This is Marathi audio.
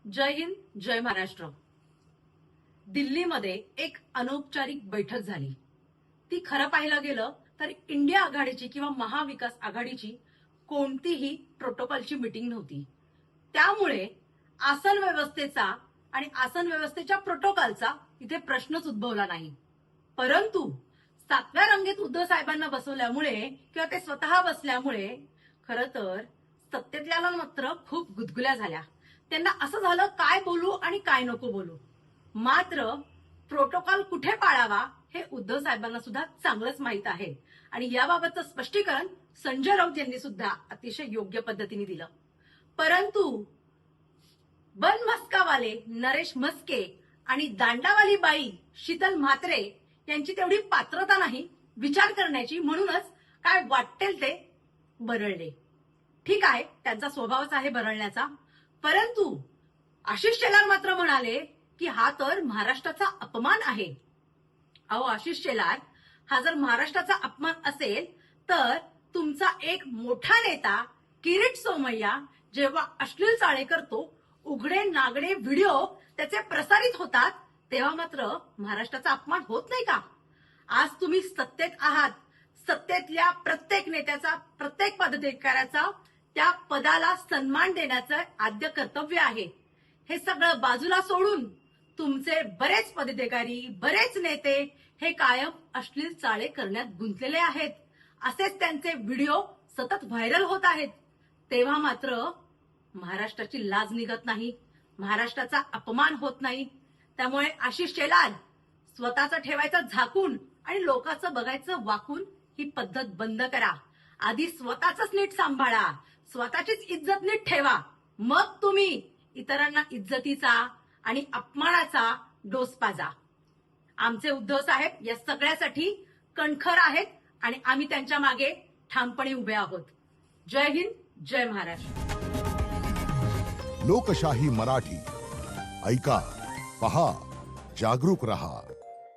जय हिंद, जय महाराष्ट्र. दिल्लीमध्ये एक अनौपचारिक बैठक झाली. ती खरं पाहायला गेलं तर इंडिया आघाडीची किंवा महाविकास आघाडीची कोणतीही प्रोटोकॉलची मीटिंग नव्हती. त्यामुळे आसन व्यवस्थेचा आणि आसन व्यवस्थेच्या प्रोटोकॉलचा इथे प्रश्नच उद्भवला नाही. परंतु 7व्या रांगेत उद्धव साहेबांना बसवल्यामुळे किंवा ते स्वतः बसल्यामुळे खरं तर सत्तेतल्याला मात्र खूप गुदगुल्या झाल्या. त्यांना असं झालं काय बोलू आणि काय नको बोलू. मात्र प्रोटोकॉल कुठे पाळावा हे उद्धव साहेबांना सुद्धा चांगलंच माहित आहे आणि याबाबतचं स्पष्टीकरण संजय राऊत यांनी सुद्धा अतिशय योग्य पद्धतीने दिलं. परंतु बनमस्कावाले नरेश म्हस्के आणि दांडावाली बाई शीतल म्हात्रे यांची तेवढी पात्रता नाही विचार करण्याची, म्हणूनच काय वाटेल ते बरळले. ठीक आहे, त्यांचा स्वभावच आहे बरळण्याचा. परंतु आशिष शेलार मात्र म्हणाले की हा तर महाराष्ट्राचा अपमान आहे. अहो आशिष शेलार, हा जर महाराष्ट्राचा अपमान असेल तर तुमचा एक मोठा नेता किरीट सोमय्या जेव्हा अश्लील चाळे करतो, उघडे नागडे व्हिडिओ त्याचे प्रसारित होतात, तेव्हा मात्र महाराष्ट्राचा अपमान होत नाही का? आज तुम्ही सत्तेत आहात. सत्तेतल्या प्रत्येक नेत्याचा, प्रत्येक पदाधिकाऱ्याचा त्या पदाला सन्मान देण्याचं आद्य कर्तव्य आहे. हे सगळं बाजूला सोडून तुमचे बरेच पदाधिकारी, बरेच नेते हे कायम अश्लील चाळे करण्यात गुंतलेले आहेत. असेच त्यांचे व्हिडिओ सतत व्हायरल होत आहेत. तेव्हा मात्र महाराष्ट्राची लाज निघत नाही, महाराष्ट्राचा अपमान होत नाही. त्यामुळे आशिष शेलार, स्वतःचं ठेवायचं झाकून आणि लोकांचं बघायचं वाकून ही पद्धत बंद करा. आधी स्वतःच नीट सांभाळा, स्वतःचीच इज्जत नीट ठेवा, मग तुम्ही इतरांना इज्जतीचा आणि अपमानाचा डोस पाजा. आमचे उद्धव साहेब या सगळ्यासाठी कणखर आहेत आणि आम्ही त्यांच्या मागे ठामपणे उभे आहोत. जय हिंद, जय महाराष्ट्र. लोकशाही मराठी ऐका, पहा, जागरूक रहा.